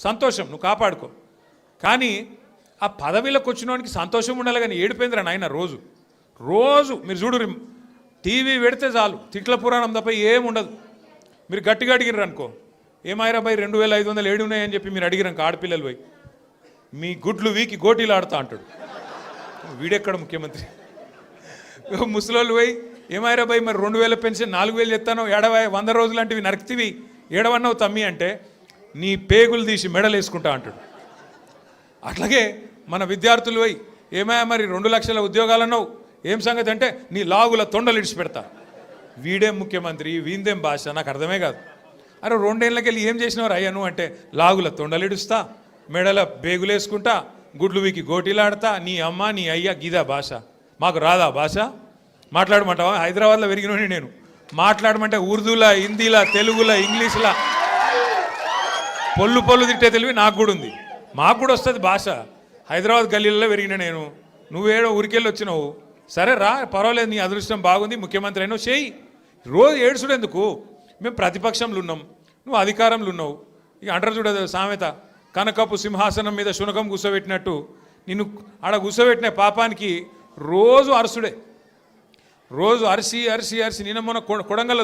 సంతోషం, నువ్వు కాపాడుకో. కానీ ఆ పదవిలోకి వచ్చినోనికి సంతోషం ఉండాలి, కానీ ఏడిపోయిందిరా నాయన. రోజు రోజు మీరు చూడు, టీవీ పెడితే చాలు తిట్ల పురాణం తప్ప ఏముండదు. మీరు గట్టిగా అడిగిర్రు అనుకో, ఏమాయిరా భయ్ 2500 ఏడు ఉన్నాయని చెప్పి మీరు అడిగిరాక ఆడపిల్లలు పోయి మీ గుడ్లు వీకి గోటీలు ఆడుతా అంటాడు. వీడెక్కడ ముఖ్యమంత్రి? ముసలోళ్ళు పోయి ఏమాయిరా భయ్ మరి 2000 పెన్షన్ 4000 ఎత్తానో, 100 రోజులు లాంటివి నరక్తివి ఏడవన్నావు తమ్మి అంటే నీ పేగులు తీసి మెడలు వేసుకుంటా అంటాడు. అట్లాగే మన విద్యార్థులు పోయి ఏమయ్యా మరి 2 లక్షల ఉద్యోగాలు అన్నావు, ఏం సంగతి అంటే నీ లాగుల తొండలు ఇడిచి పెడతా. వీడేం ముఖ్యమంత్రి, వీందేం భాష, నాకు అర్థమే కాదు. అరే 2 ఏళ్ళకి వెళ్ళి ఏం చేసినవారు అయ్యా నువ్వు అంటే లాగుల తొండలు ఇడుస్తా, మెడల బేగులేసుకుంటా, గుడ్లు వీకి గోటీలాడతా, నీ అమ్మ నీ అయ్యా గీదా భాష. మాకు రాదా భాష? మాట్లాడమంటావా? హైదరాబాద్లో పెరిగినోని నేను. మాట్లాడమంటే ఉర్దూలా, హిందీలా, తెలుగులా, ఇంగ్లీష్లా పొల్లు పొల్లు తిట్టే తెలివి నాకు కూడా ఉంది. మాకు కూడా వస్తుంది భాష. హైదరాబాద్ గల్లీలలో పెరిగిన నేను. నువ్వేడో ఊరికెళ్ళి వచ్చినావు, సరే రా పర్వాలేదు, నీ అదృష్టం బాగుంది, ముఖ్యమంత్రి అయినావు, చేయి. రోజు ఏడుచుడు ఎందుకు? మేము ప్రతిపక్షంలో ఉన్నాం, నువ్వు అధికారంలో ఉన్నావు. ఇక అంటారు చూడదు సామెత, కనకపు సింహాసనం మీద శునకం కూర్చోబెట్టినట్టు నిన్ను ఆడ కూర్చోబెట్టిన పాపానికి రోజు అరసుడే. రోజు అరిసి అరిసి అరిసి నిన్న మొన్న కొడంగల్